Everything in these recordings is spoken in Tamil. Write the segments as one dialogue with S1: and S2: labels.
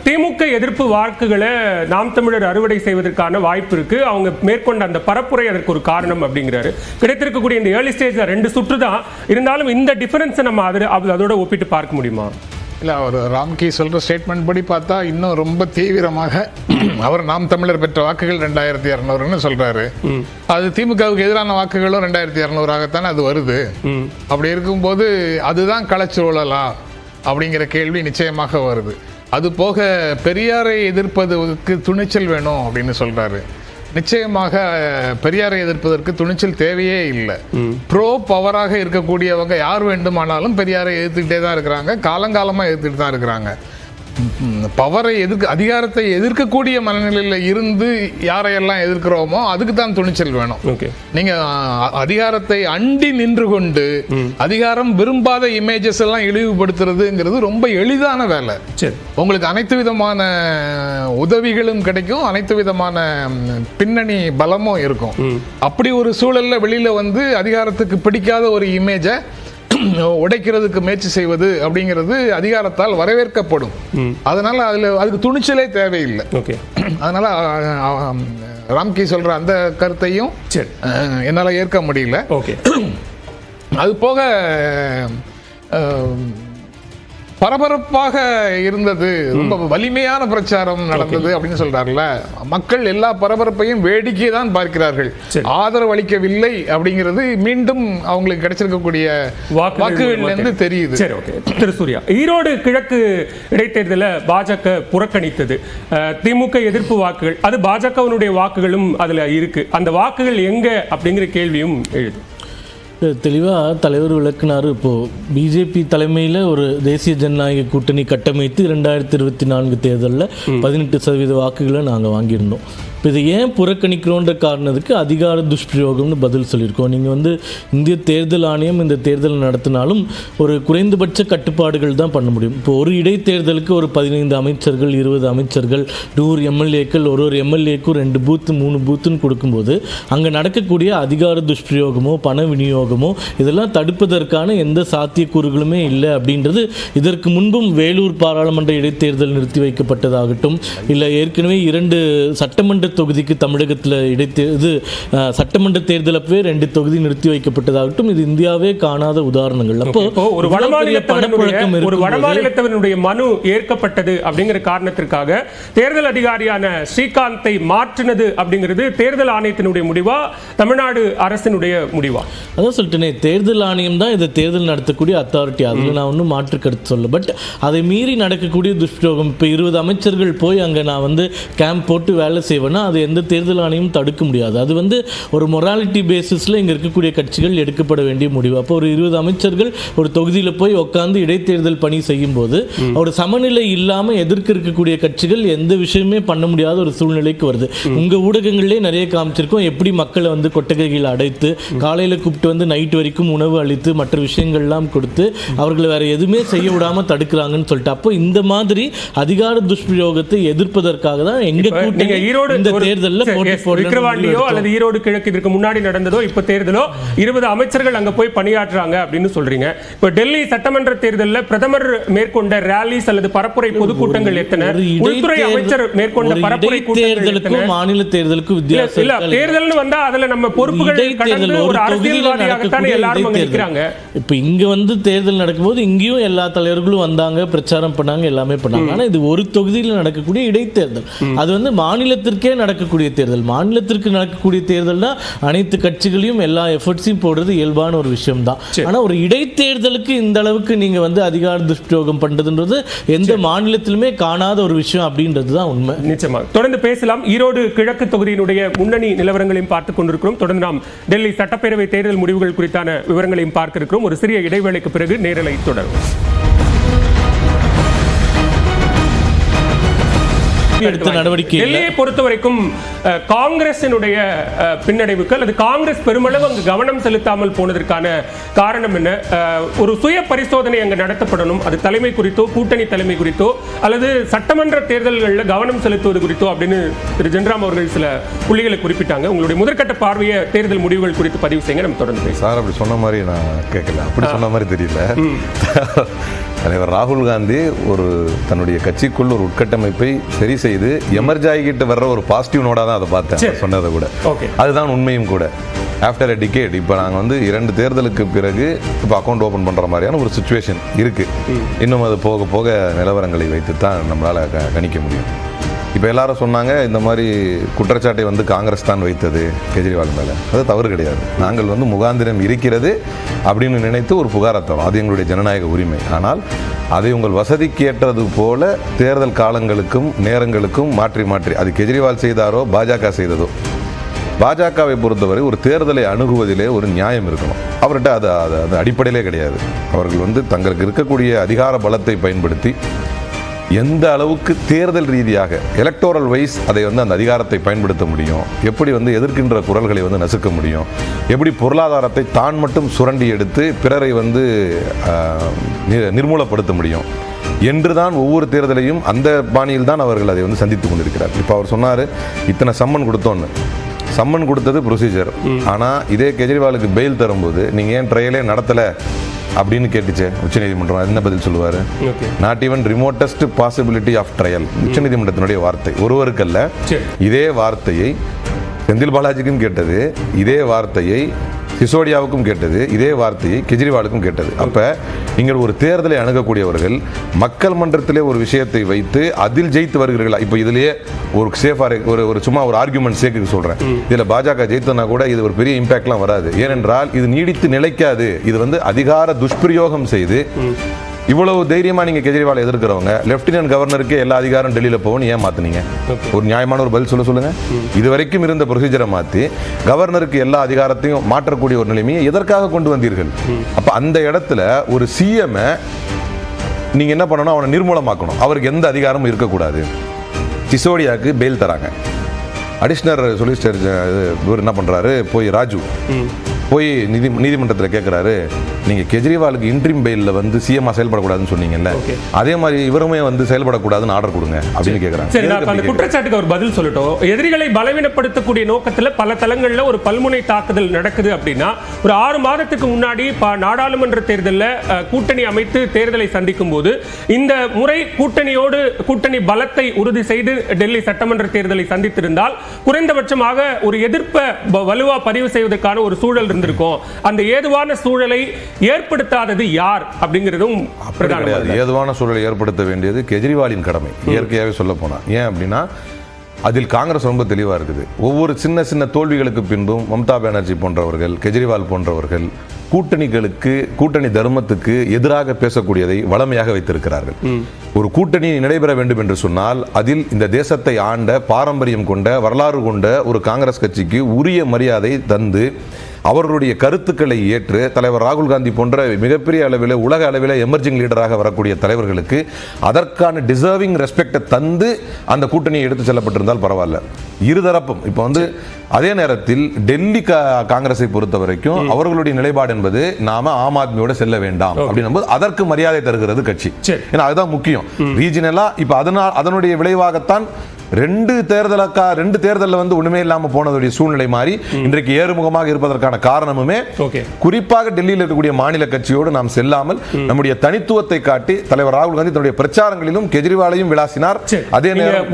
S1: திமுக எதிர்ப்பு வாக்குகளை நாம் தமிழர் அறுவடை செய்வதற்கான வாய்ப்பு இருக்கு. அவங்க மேற்கொண்ட அந்த பரப்புரை அதற்கு ஒரு காரணம் அப்படிங்கிறாரு. கிடைத்திருக்கக்கூடிய இந்த ஏர்லி ஸ்டேஜ்ல 2 சுற்று தான் இருந்தாலும் இந்த டிஃபரன்ஸை நம்ம அதோட ஒப்பிட்டு பார்க்க முடியுமா?
S2: இல்லை, அவர் ராம்கி சொல்கிற ஸ்டேட்மெண்ட் படி பார்த்தா இன்னும் ரொம்ப தீவிரமாக அவர் நாம் தமிழர் பெற்ற வாக்குகள் 2200ன்னு சொல்கிறாரு. அது திமுகவுக்கு எதிரான வாக்குகளும் 2200ஆகத்தானே அது வருது. அப்படி இருக்கும்போது அதுதான் களச்சூழலா அப்படிங்கிற கேள்வி நிச்சயமாக வருது. அது போக பெரியாரை எதிர்ப்பதற்கு துணிச்சல் வேணும் அப்படின்னு சொல்கிறாரு. நிச்சயமாக பெரியாரை எதிர்ப்பதற்கு துணிச்சல் தேவையே இல்லை. ப்ரோ பவராக இருக்கக்கூடியவங்க யார் வேண்டுமானாலும் பெரியாரை எதிர்த்துக்கிட்டே தான் இருக்கிறாங்க, காலங்காலமாக எதிர்த்துட்டு தான் இருக்கிறாங்க. பவரை அதிகாரத்தை எதிர்க்கக்கூடிய மனநிலையில் இருந்து யாரையெல்லாம் எதிர்க்கிறோமோ அதுக்கு தான் துணிச்சல் வேணும். நீங்க அதிகாரத்தை அண்டி நின்று கொண்டு அதிகாரம் விரும்பாத இமேஜஸ் எல்லாம் இழிவுபடுத்துறதுங்கிறது ரொம்ப எளிதான வேலை. உங்களுக்கு அனைத்து விதமான உதவிகளும் கிடைக்கும், அனைத்து விதமான பின்னணி பலமும் இருக்கும். அப்படி ஒரு சூழல்ல வெளியில வந்து அதிகாரத்துக்கு பிடிக்காத ஒரு இமேஜை உடைக்கிறதுக்கு முயற்சி செய்வது அப்படிங்கிறது அதிகாரத்தால் வரவேற்கப்படும். அதனால அதுக்கு துணிச்சலே தேவையில்லை. அதனால ராம்கி சொல்ற அந்த கருத்தையும் என்னால ஏற்க முடியல. அது போக பரபரப்பாக இருந்தது, ரொம்ப வலிமையான பிரச்சாரம் நடந்தது அப்படின்னு சொல்றாருல. மக்கள் எல்லா பரபரப்பையும் வேடிக்கை தான் பார்க்கிறார்கள், ஆதரவு அளிக்கவில்லை அப்படிங்கிறது மீண்டும் அவங்களுக்கு கிடைச்சிருக்கக்கூடிய வாக்குகள்ல இருந்து தெரியுது.
S1: திரு சூர்யா, ஈரோடு கிழக்கு இடைத்தேர்தலை பாஜக புறக்கணித்தது. திமுக எதிர்ப்பு வாக்குகள், அது பாஜகவினுடைய வாக்குகளும் அதுல இருக்கு. அந்த வாக்குகள் எங்க அப்படிங்கிற கேள்வியும் எழுது.
S3: தெளிவாக தலைவர் விளக்குனார். இப்போது பிஜேபி தலைமையில் ஒரு தேசிய ஜனநாயக கூட்டணி கட்டமைத்து 2024 தேர்தலில் 18% வாக்குகளை நாங்கள் வாங்கியிருந்தோம். இப்போ இதை ஏன் புறக்கணிக்கிறோன்ற காரணத்துக்கு அதிகார துஷ்பிரயோகம்னு பதில் சொல்லியிருக்கோம். நீங்கள் வந்து இந்திய தேர்தல் ஆணையம் இந்த தேர்தல் நடத்தினாலும் ஒரு குறைந்தபட்ச கட்டுப்பாடுகள் தான் பண்ண முடியும். இப்போ ஒரு இடைத்தேர்தலுக்கு ஒரு 15 அமைச்சர்கள், 20 அமைச்சர்கள், 100 எம்எல்ஏக்கள், ஒரு எம்எல்ஏக்கும் 2 பூத்து 3 பூத்துன்னு கொடுக்கும்போது அங்கே நடக்கக்கூடிய அதிகார துஷ்பிரயோகமோ பண விநியோகமோ இதெல்லாம் தடுப்பதற்கான எந்த சாத்தியக்கூறுகளுமே இல்லை அப்படின்றது இதற்கு முன்பும் வேலூர் பாராளுமன்ற இடைத்தேர்தல் நிறுத்தி வைக்கப்பட்டதாகட்டும், இல்லை ஏற்கனவே 2 சட்டமன்ற தொகுதிக்கு தமிழகத்தில் சட்டமன்ற தேர்தல் அப்பவே 2 தொகுதி நிறுத்தி வைக்கப்பட்டதாகட்டும், இது இந்தியாவே காணாத உதாரணங்கள். அப்போ
S1: ஒரு வடமாநிலத்தவனுடைய மனு ஏற்கப்பட்டது அப்படிங்கிற காரணத்திற்காக தேர்தல் அதிகாரியான ஸ்ரீகாந்தை மாற்றினது அப்படிங்கிறது தேர்தல் ஆணையத்தினுடைய முடிவா, தமிழ்நாடு அரசினுடைய முடிவா?
S3: அதான் சொல்லிட்டேனே, தேர்தல் ஆணையம் தான் இதை தேர்தல் நடத்தக்கூடிய அத்தாரிட்டி. அதில் நான் ஒன்றும் மாற்று கருத்து சொல்ல. பட் அதை மீறி நடக்கக்கூடிய துஷ்பிரயோகம், இப்போ 20 அமைச்சர்கள் போய் அங்கே நான் வந்து கேம்ப் போட்டு வேலை செய்வேன்னா அது எந்த தேர்தல் ஆணையம் தடுக்க முடியாது. அது வந்து ஒரு மொராலிட்டி பேசிஸில் இங்கே இருக்கக்கூடிய கட்சிகள் எடுக்கப்பட வேண்டிய முடிவு. அப்போ ஒரு 20 அமைச்சர்கள் ஒரு தொகுதியில் போய் உட்காந்து இடைத்தேர்தல் பணி செய்யும் போது ஒரு சமநிலை இல்லாமல் எதிர்க்க இருக்கக்கூடிய கட்சிகள் எந்த விஷயமே பண்ண முடியாத ஒரு சூழ்நிலைக்கு வருது. உங்கள் ஊடகங்களே நிறைய காமிச்சிருக்கோம் எப்படி மக்களை வந்து கொட்டகையில் அடைத்து காலையில் கூப்பிட்டு வந்து நைட் வரைக்கும் உணவு அளித்து மற்ற விஷயங்கள்லாம் கொடுத்து அவர்களை வேற எதுவுமே செய்ய விடாமல் தடுக்கிறாங்கன்னு சொல்லிட்டு. அப்போ இந்த மாதிரி அதிகார துஷ்பிரயோகத்தை எதிர்ப்பதற்காக தான் எங்க கூட்டணி இந்த தேர்தலில்
S1: விக்கிரவாண்டியோ அல்லது ஈரோடு கிழக்கு இதற்கு முன்னாடி நடந்ததோ இப்ப தேர்தலோ 20 அமைச்சர்கள் அங்க போய் பணியாற்றுறாங்க அப்படின்னு சொல்றீங்க. இப்ப டெல்லி சட்டமன்ற தேர்தலில் பிரதமர் மேற்கொண்ட ரேலிஸ் அல்லது பரப்புரை பொதுக்கூட்டங்கள் எத்தனை, உள்துறை அமைச்சர் மேற்கொண்ட பரப்புரை கூட்டங்களுக்கும்
S3: மாநில தேர்தலுக்கும் வித்தியாசம்
S1: இல்ல. தேர்தல்னு வந்தா அதுல நம்ம பொறுப்புகள் கடந்து ஒரு அரசியல்வாதியாகத்தான் எல்லாரும் அங்க நிற்கிறாங்க.
S3: இப்ப இங்க வந்து தேர்தல் நடக்கும்போது இங்கேயும் எல்லா தலைவர்களும் வந்தாங்க, பிரச்சாரம் பண்ணாங்க, எல்லாமே பண்ணாங்க. ஆனா இது ஒரு தொகுதியில் நடக்கக்கூடிய இடைத்தேர்தல், அது வந்து மாநிலத்திற்கே நடக்கக்கூடிய தேர்தல். மாநிலத்திற்கு நடக்கக்கூடிய தேர்தல்னா அனைத்து கட்சிகளையும் எல்லா எஃபர்ட்ஸையும் போடுறது இயல்பான ஒரு விஷயம் தான். ஆனா ஒரு இடைத்தேர்தலுக்கு இந்த அளவுக்கு நீங்க வந்து அதிகார துஷ்பிரயோகம் பண்றதுன்றது எந்த மாநிலத்திலுமே காணாத ஒரு விஷயம் அப்படின்றது தான் உண்மை.
S1: நிச்சயமாக தொடர்ந்து பேசலாம். ஈரோடு கிழக்கு தொகுதியினுடைய முன்னணி நிலவரங்களையும் பார்த்துக் கொண்டிருக்கிறோம். தொடர்ந்து நாம் டெல்லி சட்டப்பேரவை தேர்தல் முடிவுகள் குறித்தான விவரங்களையும் பார்க்க இருக்கிறோம். ஒரு சிறிய இடைவேளைக்கு பிறகு நேரலை தொடரும்.
S3: எடுத்த நடவடிக்கை
S1: டெல்லியை பொறுத்த வரைக்கும் காங்கிரசினுடைய பின்னடைவுக்கு அல்லது காங்கிரஸ் பெருமளவு அங்கு கவனம் செலுத்தாமல் போனதற்கான காரணம் என்ன? ஒரு சுய பரிசோதனை அங்கு நடத்தப்படணும். அது தலைமை குறித்தோ கூட்டணி தலைமை குறித்தோ அல்லது சட்டமன்ற தேர்தல்களில் கவனம் செலுத்துவது குறித்தோ அப்படின்னு திரு ஜென்ராம் அவர்கள் சில புள்ளிகளை குறிப்பிட்டாங்க. உங்களுடைய முதற்கட்ட பார்வையை தேர்தல் முடிவுகள் குறித்து பதிவு செய்யுங்க. நம்ம தொடர்ந்து பேசலாம்.
S4: சார் அப்படி சொன்ன மாதிரி நான் கேட்கல, அப்படி சொன்ன மாதிரி தெரியல. தலைவர் ராகுல் காந்தி தன்னுடைய கட்சிக்குள் ஒரு உட்கட்டமைப்பை சரி செய்து எமர்ஜ் ஆகிட்டு வர்ற ஒரு பாசிட்டிவ் நோடா தான் அதை பார்த்தேன் சொன்னதை கூட. அதுதான் உண்மையும் கூட. ஆஃப்டர் எ டிகேட் இப்போ நாங்கள் 2 தேர்தலுக்கு பிறகு இப்போ அக்கௌண்ட் ஓப்பன் பண்ணுற மாதிரியான ஒரு சுச்சுவேஷன் இருக்குது. இன்னும் அது போக போக நிலவரங்களை வைத்து தான் நம்மளால் கணிக்க முடியும். இப்போ எல்லாரும் சொன்னாங்க இந்த மாதிரி குற்றச்சாட்டை காங்கிரஸ் தான் வைத்தது கெஜ்ரிவால் மேலே. அது தவறு கிடையாது. நாங்கள் முகாந்திரம் இருக்கிறது அப்படின்னு நினைத்து ஒரு புகார் தரோம். அது எங்களுடைய ஜனநாயக உரிமை. ஆனால் அதை உங்கள் வசதிக்கு ஏற்றது போல தேர்தல் காலங்களுக்கும் நேரங்களுக்கும் மாற்றி அது கெஜ்ரிவால் செய்தாரோ பாஜக செய்ததோ, பாஜகவை பொறுத்தவரை ஒரு தேர்தலை அணுகுவதிலே ஒரு நியாயம் இருக்கணும். அவர்கிட்ட அது அடிப்படையிலே கிடையாது. அவர்கள் தங்களுக்கு இருக்கக்கூடிய அதிகார பலத்தை பயன்படுத்தி எந்த அளவுக்கு தேர்தல் ரீதியாக எலக்டோரல் வைஸ் அதை அந்த அதிகாரத்தை பயன்படுத்த முடியும், எப்படி எதிர்க்கின்ற குரல்களை நசுக்க முடியும், எப்படி பொருளாதாரத்தை தான் மட்டும் சுரண்டி எடுத்து பிறரை நிர்மூலப்படுத்த முடியும் என்றுதான் ஒவ்வொரு தேர்தலையும் அந்த பாணியில் தான் அவர்கள் அதை சந்தித்து கொண்டிருக்கிறார். இப்போ அவர் சொன்னார் இத்தனை சம்மன் கொடுத்தோன்னு. சம்மன் கொடுத்தது ப்ரொசீஜர். ஆனால் இதே கெஜ்ரிவாலுக்கு பெயில் தரும்போது நீங்கள் ஏன் ட்ரையலே நடத்தலை அப்படின்னு கேட்டுச்சு உச்சநீதிமன்றம். என்ன பதில் சொல்லுவார்? Not even remotest possibility of trial. உச்சநீதிமன்றத்தினுடைய வார்த்தை. ஒருவருக்கல்ல, இதே வார்த்தையை செந்தில் பாலாஜிக்கும் கேட்டது, இதே வார்த்தையை சிசோடியாவுக்கும் கேட்டது, இதே வார்த்தையை கெஜ்ரிவாலுக்கும் கேட்டது. அப்போ நீங்கள் ஒரு தேர்தலை அணுகக்கூடியவர்கள் மக்கள் மன்றத்திலே ஒரு விஷயத்தை வைத்து அதில் ஜெயித்து வருகிறீர்களா? இப்போ இதுலேயே ஒரு சேஃபாக சும்மா ஒரு ஆர்குமெண்ட் சேர்க்க சொல்கிறேன். இதில் பாஜக ஜெயித்தனா கூட இது ஒரு பெரிய இம்பாக்ட்லாம் வராது. ஏனென்றால் இது நீடித்து நிலைக்காது. இது அதிகார துஷ்பிரயோகம் செய்து இவ்வளவு தைரியமா நீங்க கெஜ்ரிவால் எதிர்க்கிறவங்க லெப்டினன்ட் கவர்னருக்கு எல்லா அதிகாரம் டெல்லியில போகணும் ஏன் மாத்தினீங்க? ஒரு நியாயமான ஒரு பதில் சொல்லுங்க. இது வரைக்கும் இருந்த ப்ரொசீஜரை மாத்தி கவர்னருக்கு எல்லா அதிகாரத்தையும் மாற்றக்கூடிய ஒரு நிலைமையை எதற்காக கொண்டு வந்தீர்கள்? அப்ப அந்த இடத்துல ஒரு சிஎம் நீங்க என்ன பண்ணணும்? அவனை நிர்மூலமாக்கணும். அவருக்கு எந்த அதிகாரமும் இருக்கக்கூடாது. சிசோடியாவுக்கு பெயில் தராங்க. அடிஷனல் சொலிசிட்டர் இவர் என்ன பண்றாரு? போய் ராஜு போய் நீதிமன்றத்தில் கேட்குறாரு, நீங்கள் கெஜ்ரிவாலுக்கு இன்ட்ரீம் பெயிலில் சிஎம்ஆ செயல்படக்கூடாதுன்னு சொன்னீங்கல்ல, அதே மாதிரி இவருமே செயல்படக்கூடாதுன்னு ஆர்டர் கொடுங்க அப்படின்னு கேட்குறாங்க.
S1: சரி, அந்த குற்றச்சாட்டுக்கு ஒரு பதில் சொல்லட்டும். எதிரிகளை பலவீனப்படுத்தக்கூடிய நோக்கத்தில் பல தளங்களில் ஒரு பல்முனை தாக்குதல் நடக்குது அப்படின்னா, ஒரு 6 மாதத்துக்கு முன்னாடி நாடாளுமன்ற தேர்தலில் கூட்டணி அமைத்து தேர்தலை சந்திக்கும் போது இந்த முறை கூட்டணி பலத்தை உறுதி செய்து டெல்லி சட்டமன்ற தேர்தலை சந்தித்திருந்தால் குறைந்தபட்சமாக ஒரு எதிர்ப்பை வலுவா பதிவு செய்வதற்கான ஒரு சூழல் இருந்திருக்கும். அந்த ஏதுவான சூழலை ஏற்படுத்தாதது யார் அப்படிங்கிறதும் பிரதானமாக.
S4: ஏதுவான சூழலை ஏற்படுத்த வேண்டியது கெஜ்ரிவாலின் கடமை, இயற்கையாகவே சொல்ல போனா. ஏன் அப்படின்னா அதில் காங்கிரஸ் ரொம்ப தெளிவாக இருக்குது. ஒவ்வொரு சின்ன சின்ன தோல்விகளுக்கு பின்பும் மம்தா பானர்ஜி போன்றவர்கள், கெஜ்ரிவால் போன்றவர்கள் கூட்டணி தர்மத்துக்கு எதிராக பேசக்கூடியதை வளமையாக வைத்திருக்கிறார்கள். ஒரு கூட்டணி நடைபெற வேண்டும் என்று சொன்னால் அதில் இந்த தேசத்தை ஆண்ட பாரம்பரியம் கொண்ட வரலாறு கொண்ட ஒரு காங்கிரஸ் கட்சிக்கு உரிய மரியாதை தந்து அவர்களுடைய கருத்துக்களை ஏற்று தலைவர் ராகுல் காந்தி போன்ற மிகப்பெரிய அளவில் உலக அளவில் எமர்ஜிங் லீடராக வரக்கூடிய தலைவர்களுக்கு அதற்கான டிசர்விங் ரெஸ்பெக்டை தந்து அந்த கூட்டணியை எடுத்து செல்லப்பட்டிருந்தால் பரவாயில்ல. இருதரப்பும் இப்போ அதே நேரத்தில் டெல்லி காங்கிரஸை பொறுத்த வரைக்கும் அவர்களுடைய நிலைப்பாடு என்பது நாம ஆம் ஆத்மியோட செல்ல வேண்டாம் அப்படின்னு அதற்கு மரியாதை தருகிறது கட்சி. ஏன்னா அதுதான் முக்கியம். ரீஜனலா இப்ப அதனுடைய விளைவாகத்தான் 2 தேர்தலில் ஒண்ணுமே இல்லாம போனதுடைய சூழ்நிலை மாறி இன்றைக்கு ஏறுமுகமாக இருப்பதற்கான காரணமுமே குறிப்பாக டெல்லியில் இருக்கக்கூடிய மாநில கட்சியோடு நாம் செல்லாமல் நம்முடைய தனித்துவத்தை காட்டி தலைவர் ராகுல் காந்தி தன்னுடைய பிரச்சாரங்களிலும் கெஜ்ரிவாலையும் விளாசினார். அதே நேரம்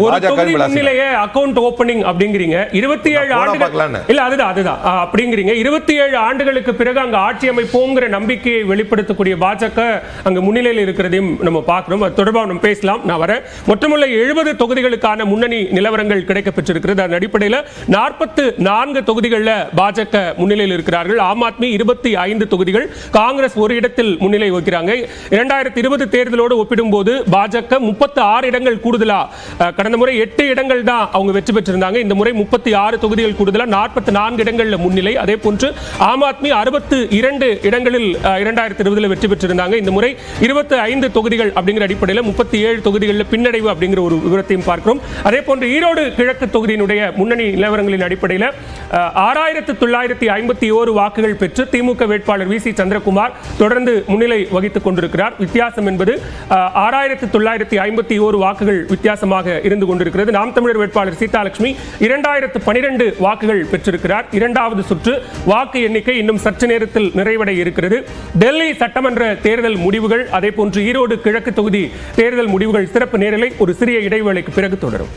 S1: அக்கவுண்ட் ஓபனிங் அப்படிங்கிறீங்க 27 ஆண்டுகள் இல்ல அதுதான் அப்படிங்கிறீங்க 27 ஆண்டுகளுக்கு பிறகு அங்க ஆட்சி அமைப்போங்கிற நம்பிக்கையை வெளிப்படுத்தக்கூடிய பாஜக அங்க முன்னிலையில் இருக்கிறதையும் நம்ம பார்க்கிறோம். அது தொடர்பாக நம்ம பேசலாம். நான் வர மொத்தமுள்ள 70 தொகுதிகளுக்கான முன்னணி நிலவரங்கள் கிடைக்கப்பெற்றிருக்கிறது. அதன் அடிப்படையில் 44 தொகுதிகளில் பாஜக முன்னிலையில் இருக்கிறார்கள். ஆம் ஆத்மி 25 தொகுதிகள், காங்கிரஸ் ஒரு இடத்தில் முன்னிலை வகிக்கிறாங்க. 2020 தேர்தலோடு ஒப்பிடும்போது பாஜக 36 இடங்கள் கூடுதலா, கடந்த முறை 8 இடங்கள் தான் அவங்க வெற்றி பெற்றிருந்தாங்க. இந்த முறை 36 தொகுதிகள் கூடுதலா 44 இடங்கள்ல முன்னிலை. அதே போன்று ஆம் ஆத்மி 62 இடங்களில் 2020 வெற்றி பெற்றிருந்தாங்க. இந்த முறை 25 தொகுதிகள் அப்படிங்கிற அடிப்படையில் 37 தொகுதிகளில் பின்னடைவு அப்படிங்கிற ஒரு விவரத்தையும் பார்க்கிறோம். அதே போன்று ஈரோடு கிழக்கு தொகுதியினுடைய முன்னணி நிலவரங்களின் அடிப்படையில் 6951 வாக்குகள் பெற்று திமுக வேட்பாளர் வி.சி. சந்திரகுமார் தொடர்ந்து முன்னிலை வகித்துக் கொண்டிருக்கிறார். வித்தியாசம் என்பது 6951 வாக்குகள் வித்தியாசமாக இருந்து கொண்டிருக்கிறது. நாம் தமிழர் வேட்பாளர் சீதாலட்சுமி 2012 வாக்குகள் பெற்றிருக்கிறார். இரண்டாவது சுற்று வாக்கு எண்ணிக்கை இன்னும் சற்று நேரத்தில் நிறைவடைய இருக்கிறது. டெல்லி சட்டமன்ற தேர்தல் முடிவுகள், அதே போன்று ஈரோடு கிழக்கு தொகுதி தேர்தல் முடிவுகள் சிறப்பு நேரலை ஒரு சிறிய இடைவேளைக்கு பிறகு தொடரும்.